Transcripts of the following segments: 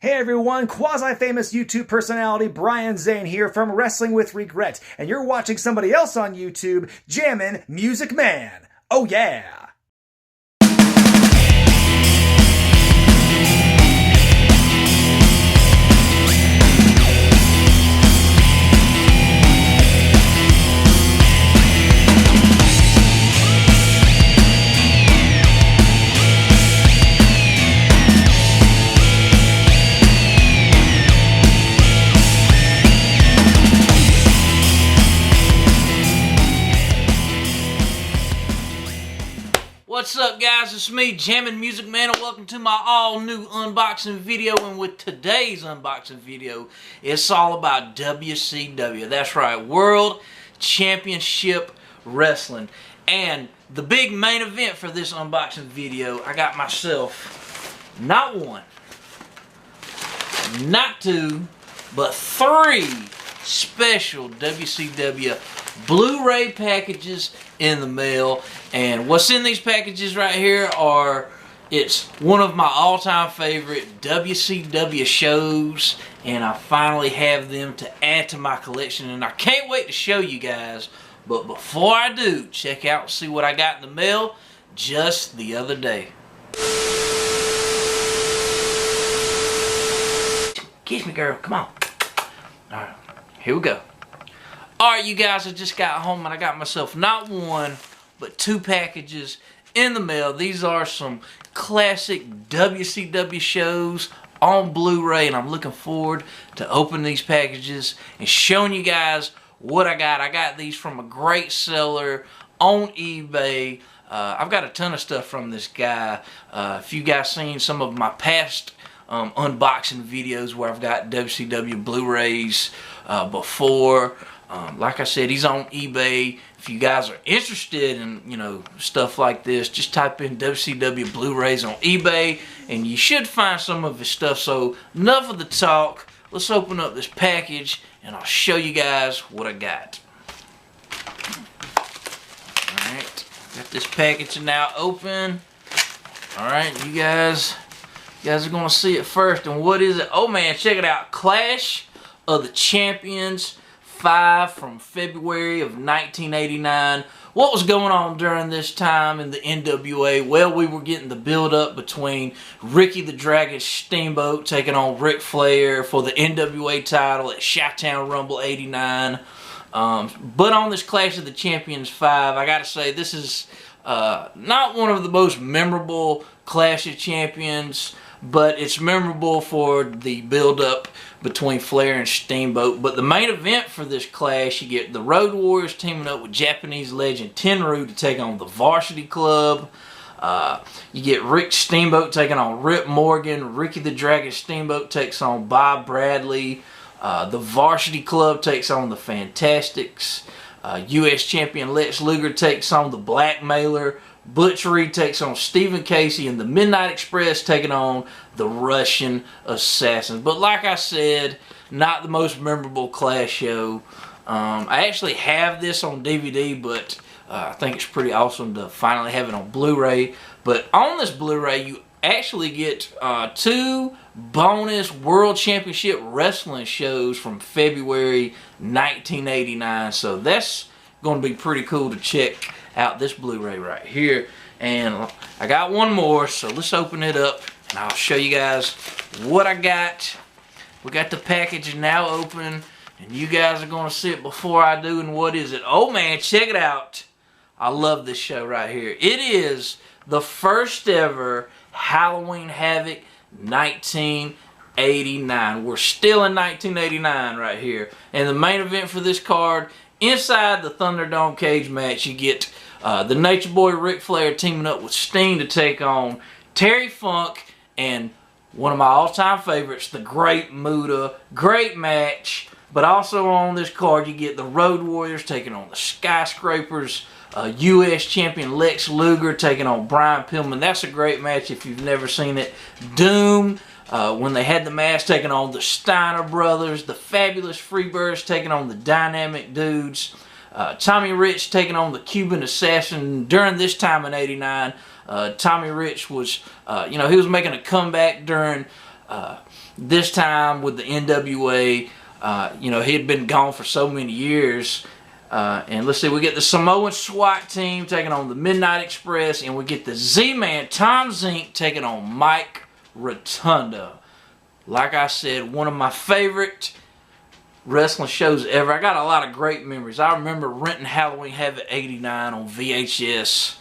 Hey everyone, quasi-famous YouTube personality Brian Zane here from Wrestling with Regret, and you're watching somebody else on YouTube, Jammin' Music Man. Oh yeah! What's up, guys? It's me, Jammin' Music Man, and welcome to my all-new unboxing video. And with today's unboxing video, it's all about WCW. That's right, World Championship Wrestling. And the big main event for this unboxing video, I got myself not one, not two, but three special WCW Blu-ray packages in the mail. And what's in these packages right here it's one of my all-time favorite WCW shows, and I finally have them to add to my collection, and I can't wait to show you guys. But before I do, check out and see what I got in the mail just the other day. Kiss me, girl, come on. Alright, here we go. Alright, you guys, I just got home and I got myself not one, but two packages in the mail. These are some classic WCW shows on Blu-ray, and I'm looking forward to opening these packages and showing you guys what I got. I got these from a great seller on eBay. I've got a ton of stuff from this guy. If you guys seen some of my past unboxing videos where I've got WCW Blu-rays before, like I said, he's on eBay. If you guys are interested in, stuff like this, just type in WCW Blu-rays on eBay and you should find some of his stuff. So enough of the talk. Let's open up this package and I'll show you guys what I got. Alright, got this package now open. Alright, you guys are going to see it first. And what is it? Oh man, check it out. Clash of the Champions 5 from February of 1989. What was going on during this time in the NWA? Well, we were getting the build-up between Ricky the Dragon Steamboat taking on Ric Flair for the NWA title at Chi-Town Rumble 89. But on this Clash of the Champions 5, I gotta say, this is not one of the most memorable Clash of Champions, but it's memorable for the build-up between Flair and Steamboat. But the main event for this clash, you get the Road Warriors teaming up with Japanese legend Tenryu to take on the Varsity Club. You get Rick Steamboat taking on Rip Morgan. Ricky the Dragon Steamboat takes on Bob Bradley. The Varsity Club takes on the Fantastics. U.S. Champion Lex Luger takes on the Blackmailer. Butch Reed takes on Stephen Casey, and the Midnight Express taking on the Russian Assassins. But like I said, not the most memorable Clash show. I actually have this on DVD, but I think it's pretty awesome to finally have it on Blu-ray. But on this Blu-ray, you actually get two bonus World Championship Wrestling shows from February 1989. So that's going to be pretty cool to check out this Blu-ray right here. And I got one more, so let's open it up and I'll show you guys what I got. We got the package now open, and you guys are going to see it before I do. And what is it? Oh man, check it out. I love this show right here. It is the first ever Halloween Havoc 1989. We're still in 1989 right here. And the main event for this card, inside the Thunderdome cage match, you get the Nature Boy Ric Flair teaming up with Sting to take on Terry Funk and one of my all-time favorites, the Great Muta. Great match. But also on this card, you get the Road Warriors taking on the Skyscrapers. U.S. Champion Lex Luger taking on Brian Pillman. That's a great match if you've never seen it. Doom, when they had the match, taking on the Steiner Brothers. The Fabulous Freebirds taking on the Dynamic Dudes. Tommy Rich taking on the Cuban Assassin. During this time in '89, Tommy Rich was, he was making a comeback during This time with the NWA, you know, he had been gone for so many years. And let's see, we get the Samoan SWAT team taking on the Midnight Express, and we get the Z-Man Tom Zink taking on Mike Rotunda. Like I said, one of my favorite wrestling shows ever. I got a lot of great memories. I remember renting Halloween Havoc 89 on VHS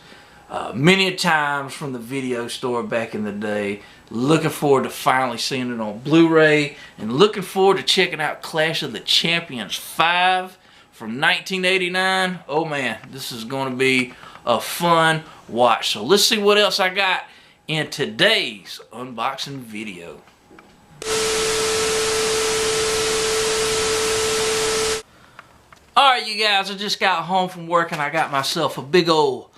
many a times from the video store back in the day. Looking forward to finally seeing it on Blu-ray, and looking forward to checking out Clash of the Champions 5 from 1989. Oh man, this is going to be a fun watch. So let's see what else I got in today's unboxing video. Alright you guys, I just got home from work and I got myself a big old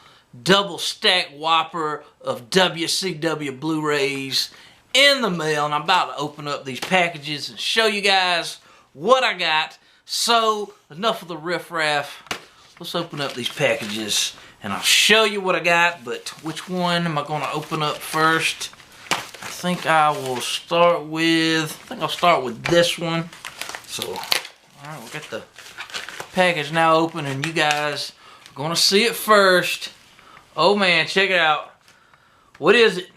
double stack whopper of WCW Blu-rays in the mail, and I'm about to open up these packages and show you guys what I got. So enough of the riffraff, let's open up these packages and I'll show you what I got. But which one am I going to open up first? I think I'll start with this one. So alright, we got the package now open and you guys are going to see it first. Oh man, check it out. What is it?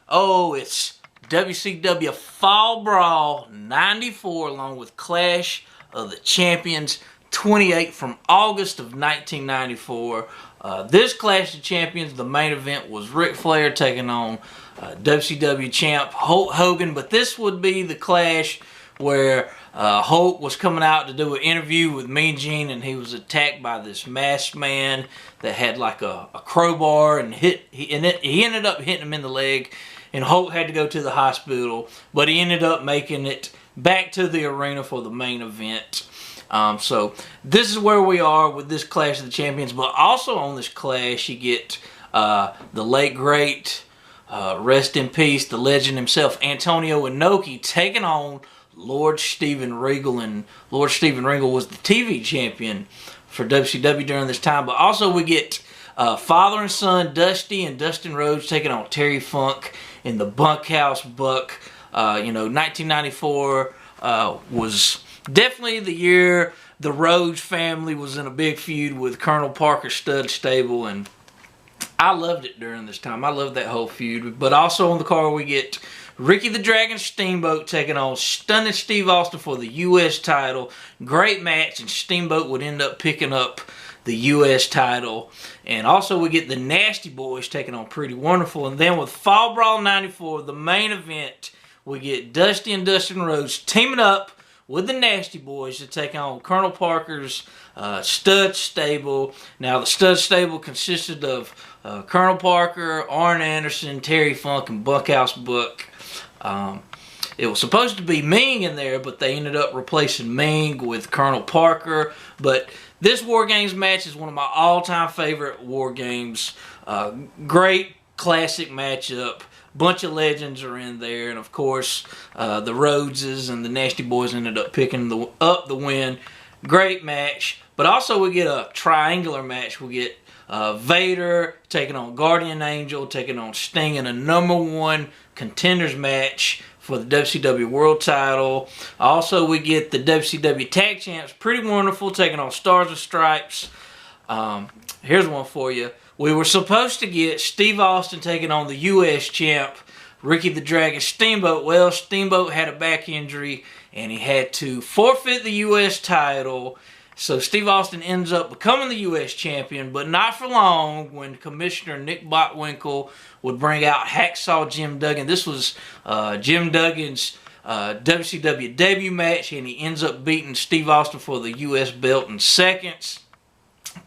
Oh, it's WCW Fall Brawl 94 along with Clash of the Champions 28 from August of 1994. This Clash of Champions, the main event was Ric Flair taking on WCW champ Hulk Hogan, but this would be the Clash where Hulk was coming out to do an interview with Mean Gene, and he was attacked by this masked man that had like a crowbar, and he ended up hitting him in the leg, and Hulk had to go to the hospital, but he ended up making it back to the arena for the main event. So this is where we are with this Clash of the Champions, but also on this Clash you get the late great, rest in peace, the legend himself, Antonio Inoki, taking on Lord Steven Regal. And Lord Steven Regal was the TV champion for WCW during this time. But also we get father and son Dusty and Dustin Rhodes taking on Terry Funk in the Bunkhouse Buck. You know, 1994 was definitely the year the Rhodes family was in a big feud with Colonel Parker Stud Stable, and I loved it during this time. I loved that whole feud. But also on the card we get Ricky the Dragon Steamboat taking on Stunning Steve Austin for the U.S. title. Great match, and Steamboat would end up picking up the U.S. title. And also we get the Nasty Boys taking on Pretty Wonderful. And then with Fall Brawl 94, the main event, we get Dusty and Dustin Rhodes teaming up with the Nasty Boys to take on Colonel Parker's Stud Stable. Now the Stud Stable consisted of Colonel Parker, Arn Anderson, Terry Funk, and Bunkhouse Buck. It was supposed to be Ming in there, but they ended up replacing Ming with Colonel Parker. But this War Games match is one of my all-time favorite War Games. Great classic matchup. Bunch of legends are in there, and of course the Rhodeses and the Nasty Boys ended up picking up the win. Great match. But also we get a triangular match. We get Vader taking on Guardian Angel, taking on Sting in a #1 contenders match for the WCW World title. Also we get the WCW Tag Champs Pretty Wonderful taking on Stars and Stripes. Here's one for you. We were supposed to get Steve Austin taking on the U.S. champ Ricky the Dragon Steamboat. Well, Steamboat had a back injury and he had to forfeit the U.S. title. So Steve Austin ends up becoming the U.S. champion, but not for long when Commissioner Nick Botwinkle would bring out Hacksaw Jim Duggan. This was Jim Duggan's WCW debut match, and he ends up beating Steve Austin for the U.S. belt in seconds.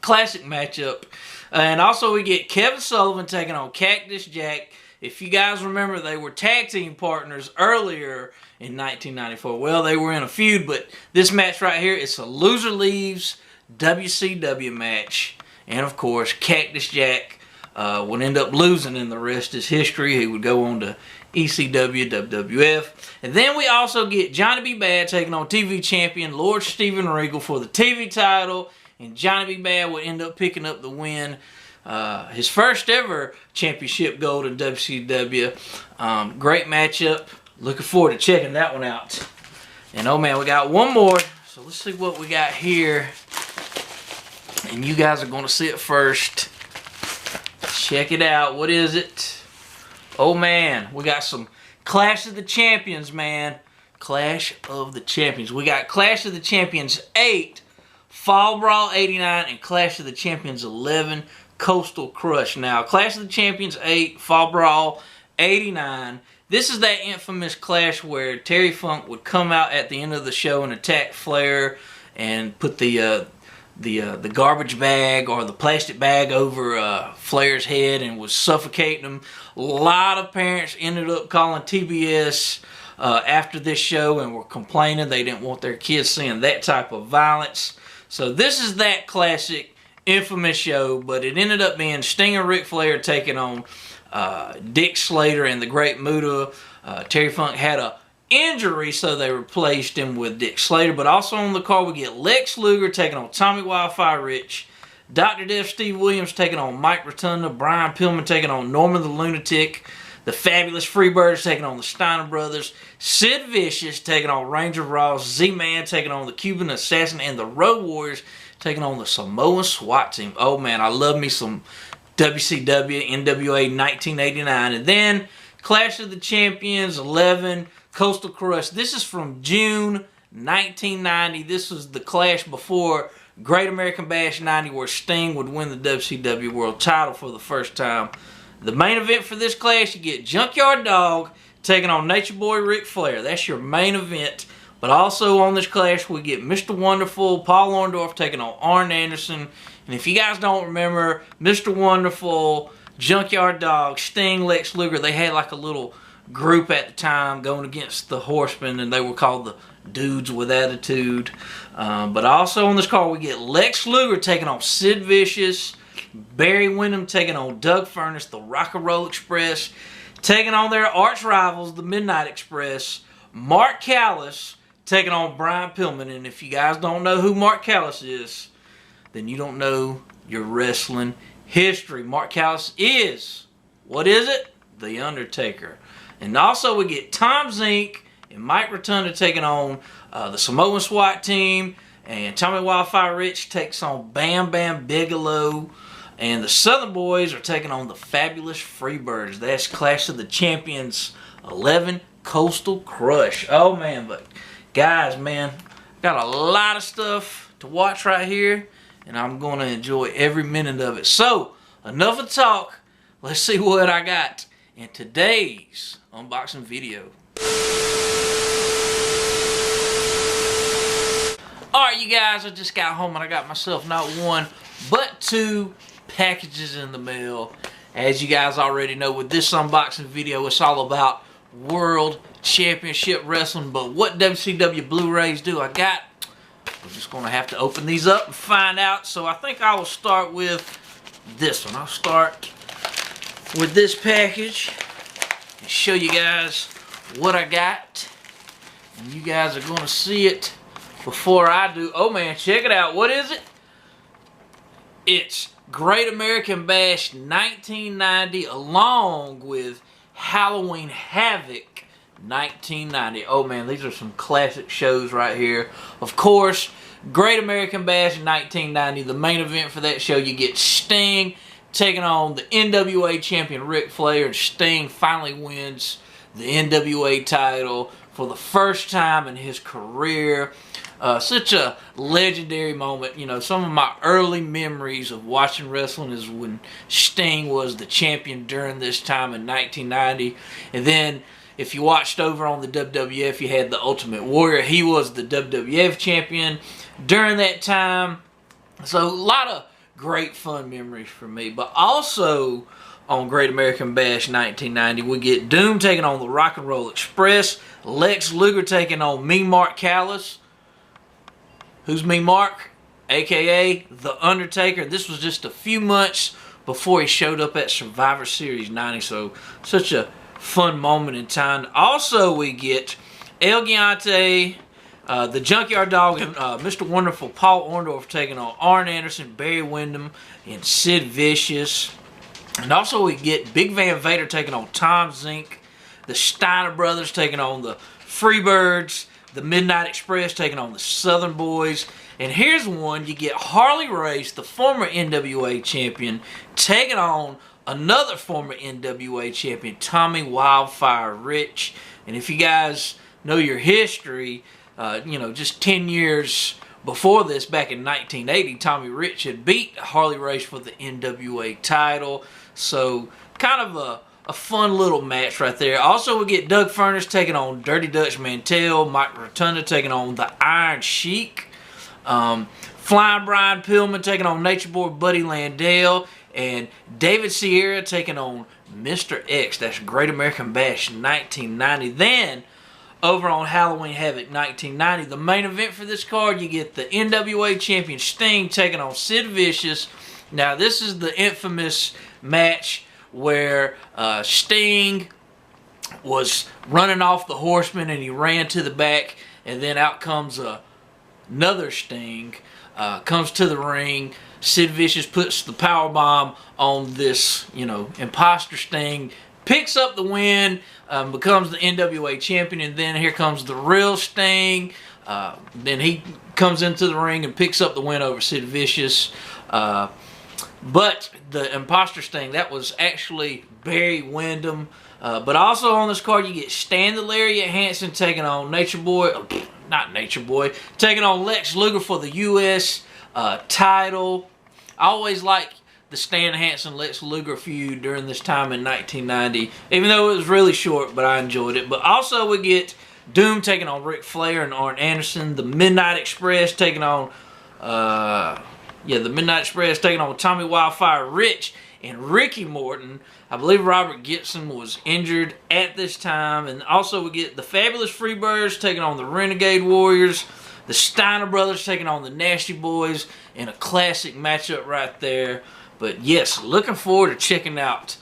Classic matchup. And also we get Kevin Sullivan taking on Cactus Jack. If you guys remember, they were tag team partners earlier in 1994. Well, they were in a feud, but this match right here, it's a loser leaves WCW match. And of course, Cactus Jack would end up losing, and the rest is history. He would go on to ECW, WWF. And then we also get Johnny B. Bad taking on TV champion Lord Steven Regal for the TV title. And Johnny B. Bad would end up picking up the win. His first ever championship gold in WCW. Great matchup. Looking forward to checking that one out. And oh man, we got one more. So let's see what we got here. And you guys are going to see it first. Check it out. What is it? Oh man, we got some Clash of the Champions, man. Clash of the Champions. We got Clash of the Champions 8, Fall Brawl 89, and Clash of the Champions 11, Coastal Crush. Now, Clash of the Champions 8, Fall Brawl 89. This is that infamous clash where Terry Funk would come out at the end of the show and attack Flair and put the garbage bag or the plastic bag over Flair's head and was suffocating him. A lot of parents ended up calling TBS after this show and were complaining they didn't want their kids seeing that type of violence. So this is that classic, infamous show, but it ended up being Sting and Ric Flair taking on Dick Slater and the Great Muta. Terry Funk had a injury, so they replaced him with Dick Slater. But also on the card, we get Lex Luger taking on Tommy Wildfire Rich, Dr. Death Steve Williams taking on Mike Rotunda, Brian Pillman taking on Norman the Lunatic, the Fabulous Freebirds taking on the Steiner Brothers, Sid Vicious taking on Ranger Ross, Z-Man taking on the Cuban Assassin, and the Road Warriors taking on the Samoan SWAT team. Oh man, I love me some WCW, NWA 1989. And then Clash of the Champions 11, Coastal Crush. This is from June 1990. This was the clash before Great American Bash 90 where Sting would win the WCW World title for the first time. The main event for this clash, you get Junkyard Dog taking on Nature Boy Ric Flair. That's your main event. But also on this clash, we get Mr. Wonderful, Paul Orndorff taking on Arn Anderson. And if you guys don't remember, Mr. Wonderful, Junkyard Dog, Sting, Lex Luger, they had like a little group at the time going against the Horsemen, and they were called the Dudes with Attitude. But also on this card, we get Lex Luger taking on Sid Vicious, Barry Windham taking on Doug Furnace, the Rock and Roll Express, taking on their arch rivals, the Midnight Express, Mark Callis taking on Brian Pillman. And if you guys don't know who Mark Callis is, then you don't know your wrestling history. Mark Callis is, what is it? The Undertaker. And also we get Tom Zink and Mike Rotunda taking on the Samoan SWAT team. And Tommy Wildfire Rich takes on Bam Bam Bigelow. And the Southern Boys are taking on the Fabulous Freebirds. That's Clash of the Champions 11, Coastal Crush. Oh man, but guys, man, got a lot of stuff to watch right here, and I'm going to enjoy every minute of it. So, enough of talk. Let's see what I got in today's unboxing video. Alright, you guys, I just got home and I got myself not one, but two packages in the mail. As you guys already know, with this unboxing video, it's all about World Championship Wrestling. But what WCW Blu-rays do I got? We're just going to have to open these up and find out. So I think I will start with this one. I'll start with this package and show you guys what I got. And you guys are going to see it before I do. Oh man, check it out. What is it? It's Great American Bash 1990 along with Halloween Havoc 1990. Oh man, these are some classic shows right here. Of course, Great American Bash 1990, the main event for that show, you get Sting taking on the NWA champion Ric Flair, and Sting finally wins the NWA title for the first time in his career. Such a legendary moment. You know, some of my early memories of watching wrestling is when Sting was the champion during this time in 1990. And then if you watched over on the WWF, you had the Ultimate Warrior. He was the WWF champion during that time. So a lot of great fun memories for me. But also on Great American Bash 1990, we get Doom taking on the Rock and Roll Express, Lex Luger taking on Mean Mark Callis. Who's Mean Mark? AKA The Undertaker. This was just a few months before he showed up at Survivor Series 90. So such a fun moment in time. Also we get El Gigante, the Junkyard Dog, and Mr. Wonderful Paul Orndorff taking on Arn Anderson, Barry Windham, and Sid Vicious. And also we get Big Van Vader taking on Tom Zink, the Steiner brothers taking on the Freebirds, the Midnight Express taking on the Southern Boys. And here's one, you get Harley Race, the former NWA champion, taking on another former NWA champion, Tommy Wildfire Rich. And if you guys know your history, you know, just 10 years before this, back in 1980, Tommy Rich had beat Harley Race for the NWA title. So kind of a fun little match right there. Also, we get Doug Furnace taking on Dirty Dutch Mantell, Mike Rotunda taking on the Iron Sheik, Flying Brian Pillman taking on Nature Boy Buddy Landell, and David Sierra taking on Mr. X. That's Great American Bash 1990. Then, over on Halloween Havoc 1990, the main event for this card, you get the NWA champion Sting taking on Sid Vicious. Now, this is the infamous match where Sting was running off the Horseman and he ran to the back, and then out comes another Sting, comes to the ring. Sid Vicious puts the powerbomb on this, you know, imposter Sting, picks up the win, becomes the NWA champion, and then here comes the real Sting. Then he comes into the ring and picks up the win over Sid Vicious. But the imposter Sting, that was actually Barry Windham. But also on this card, you get Stan the Lariat Hansen taking on Nature Boy, not Nature Boy, taking on Lex Luger for the U.S. Title. I always like the Stan Hansen Lex Luger feud during this time in 1990, even though it was really short, but I enjoyed it. But also we get Doom taking on Ric Flair and Arn Anderson, the Midnight Express taking on the Midnight Express taking on Tommy Wildfire Rich and Ricky Morton. I believe Robert Gibson was injured at this time. And also we get the Fabulous Freebirds taking on the Renegade Warriors, the Steiner brothers taking on the Nasty Boys, in a classic matchup right there. But yes, looking forward to checking out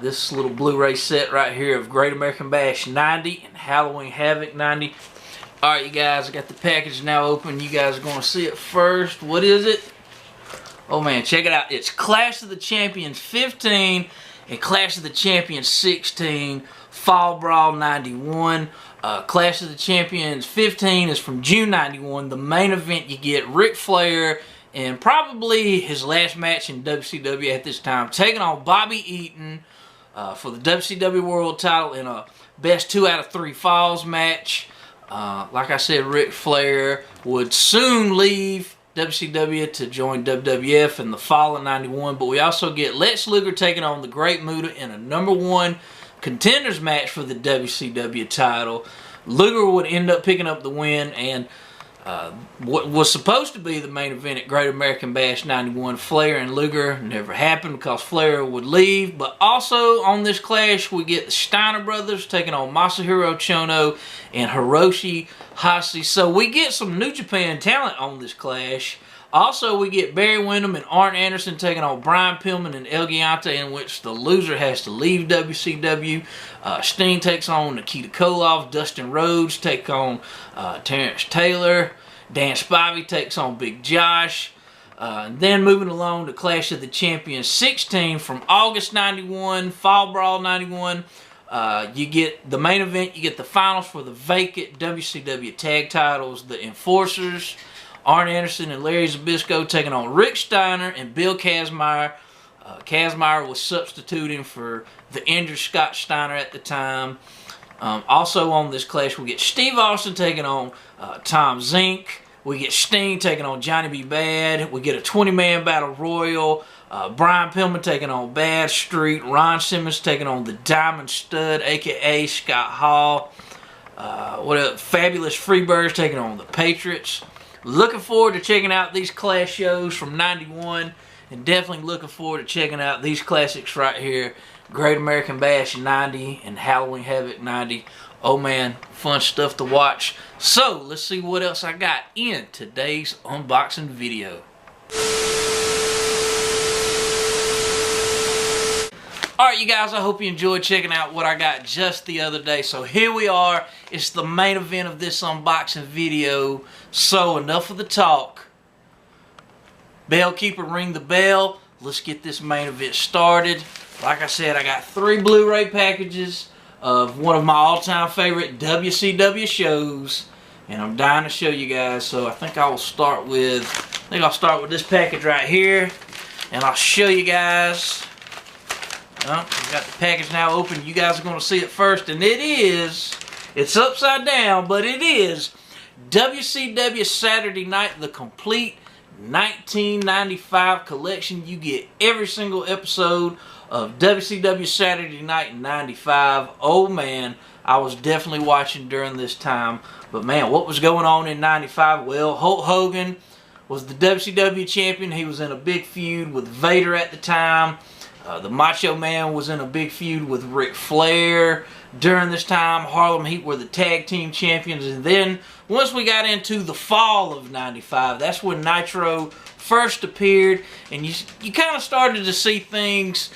this little Blu-ray set right here of Great American Bash 90 and Halloween Havoc 90. Alright, you guys, I got the package now open. You guys are going to see it first. What is it? Oh man, check it out. It's Clash of the Champions 15 and Clash of the Champions 16, Fall Brawl 91. Clash of the Champions 15 is from June 91. The main event, you get Ric Flair and probably his last match in WCW at this time, taking on Bobby Eaton for the WCW World title in a best 2 out of 3 falls match. Like I said, Ric Flair would soon leave WCW to join WWF in the fall of 91, but we also get Lex Luger taking on the Great Muta in a #1 contenders match for the WCW title. Luger would end up picking up the win, and what was supposed to be the main event at Great American Bash 91, Flair and Luger, never happened because Flair would leave. But also on this clash, we get the Steiner brothers taking on Masahiro Chono and Hiroshi Hashi. So we get some New Japan talent on this clash. Also, we get Barry Windham and Arn Anderson taking on Brian Pillman and El Gigante, in which the loser has to leave WCW. Sting takes on Nikita Koloff. Dustin Rhodes takes on Terrence Taylor. Dan Spivey takes on Big Josh. And then moving along to Clash of the Champions 16 from August 91, Fall Brawl 91. You get the main event, you get the finals for the vacant WCW tag titles. The Enforcers, Arn Anderson and Larry Zbyszko taking on Rick Steiner and Bill Kazmaier. Kazmaier was substituting for the injured Scott Steiner at the time. Also on this clash, we get Steve Austin taking on Tom Zink. We get Sting taking on Johnny B. Bad. We get a 20-man battle royal. Brian Pillman taking on Bad Street. Ron Simmons taking on the Diamond Stud, a.k.a. Scott Hall. Fabulous Freebirds taking on the Patriots. Looking forward to checking out these clash shows from 91, and definitely looking forward to checking out these classics right here, Great American Bash 90 and Halloween Havoc 90. Oh man, fun stuff to watch. So, let's see what else I got in today's unboxing video. Alright you guys, I hope you enjoyed checking out what I got just the other day. So here we are. It's the main event of this unboxing video. So enough of the talk. Bellkeeper, ring the bell. Let's get this main event started. Like I said, I got 3 Blu-ray packages. of one of my all-time favorite WCW shows, and I'm dying to show you guys. So I think I'll start with this package right here, and I'll show you guys. Well, we got the package now open. You guys are going to see it first, and it's upside down, but it is WCW Saturday Night, the complete 1995 collection. You get every single episode of WCW Saturday Night in 95. Oh man, I was definitely watching during this time. But man, what was going on in 95? Well, Hulk Hogan was the WCW champion. He was in a big feud with Vader at the time. The Macho Man was in a big feud with Ric Flair during this time. Harlem Heat were the tag team champions. And then once we got into the fall of 95, that's when Nitro first appeared. And you kind of started to see things,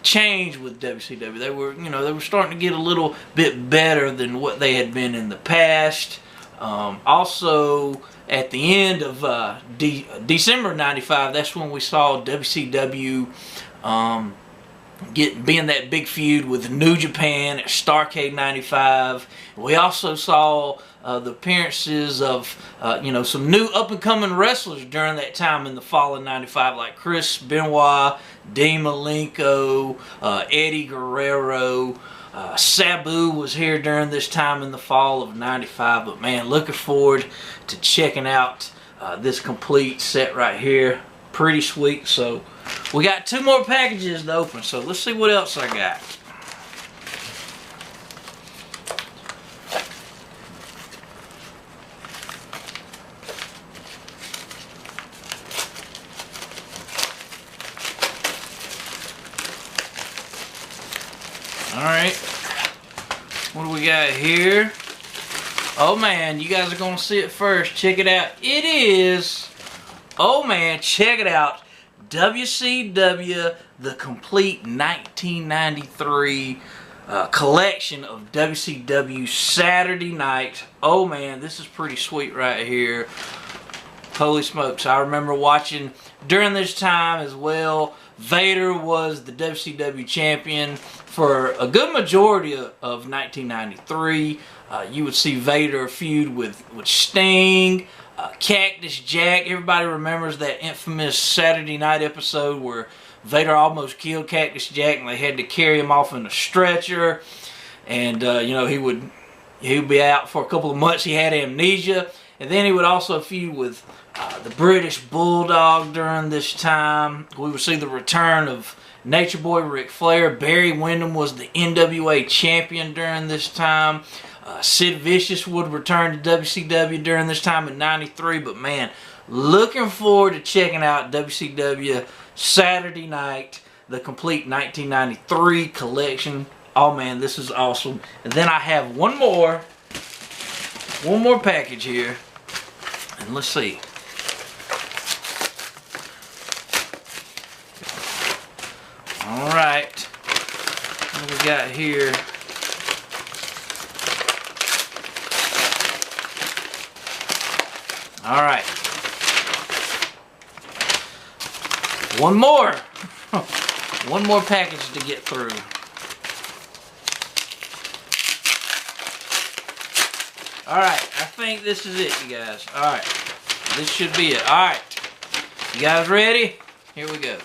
change with WCW. They were starting to get a little bit better than what they had been in the past. Also, at the end of December 95, that's when we saw WCW being that big feud with New Japan at Starrcade 95. We also saw the appearances of some new up-and-coming wrestlers during that time in the fall of 95, like Chris Benoit, Dean Malenko, Eddie Guerrero. Sabu was here during this time in the fall of 95, but man, looking forward to checking out this complete set right here. Pretty sweet. So we got 2 more packages to open, so let's see what else I got. Alright, what do we got here? Oh man, you guys are going to see it first. Check it out. It is, oh man, check it out. WCW, the complete 1993 collection of WCW Saturday Night. Oh man, this is pretty sweet right here. Holy smokes, I remember watching during this time as well. Vader was the WCW champion for a good majority of 1993. You would see Vader feud with Sting, Cactus Jack. Everybody remembers that infamous Saturday Night episode where Vader almost killed Cactus Jack and they had to carry him off in a stretcher. And he would be out for a couple of months. He had amnesia. And then he would also feud with the British Bulldog during this time. We would see the return of Nature Boy Ric Flair. Barry Windham was the NWA champion during this time. Sid Vicious would return to WCW during this time in 93. But man, looking forward to checking out WCW Saturday Night, the complete 1993 collection. Oh man, this is awesome. And then I have one more package here. And let's see. Alright. What do we got here? Alright. One more. One more package to get through. Alright, I think this is it, you guys. Alright, this should be it. Alright, you guys ready? Here we go.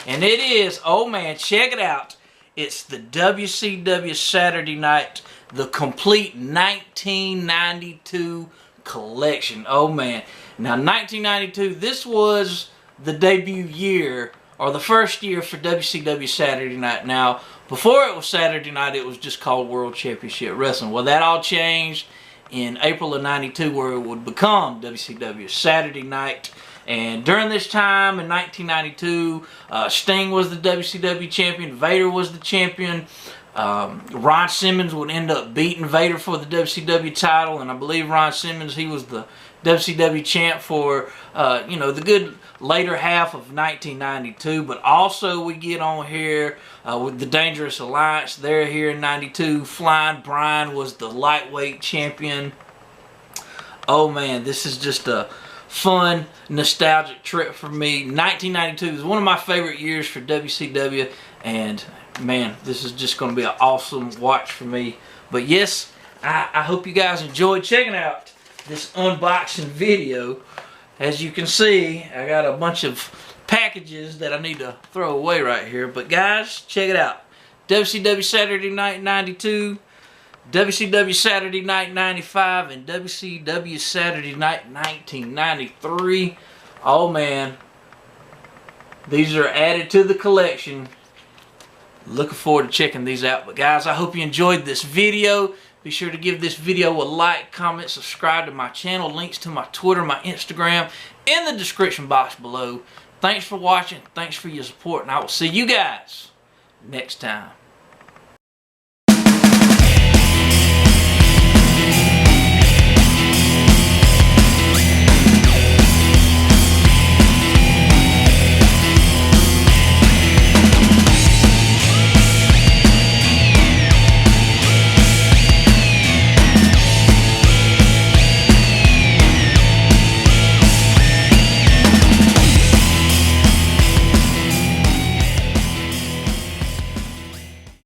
And it is, oh man, check it out. It's the WCW Saturday Night, the complete 1992 collection. Oh man. Now 1992, this was the debut year, or the first year for WCW Saturday Night. Now, before it was Saturday Night, it was just called World Championship Wrestling. Well, that all changed in April of 92, where it would become WCW Saturday Night. And during this time in 1992, Sting was the WCW champion, Vader was the champion. Ron Simmons would end up beating Vader for the WCW title, and I believe Ron Simmons, he was the WCW champ for the good later half of 1992. But also we get on here with the Dangerous Alliance. They're here in 92. Flying Brian was the lightweight champion. Oh man, this is just a fun, nostalgic trip for me. 1992 is one of my favorite years for WCW, and man, this is just going to be an awesome watch for me. But yes, I hope you guys enjoyed checking out this unboxing video. As you can see, I got a bunch of packages that I need to throw away right here. But guys, check it out. WCW Saturday Night 92, WCW Saturday Night 95, and WCW Saturday Night 1993. Oh man, these are added to the collection. Looking forward to checking these out. But guys, I hope you enjoyed this video. Be sure to give this video a like, comment, subscribe to my channel. Links to my Twitter, my Instagram in the description box below. Thanks for watching. Thanks for your support. And I will see you guys next time.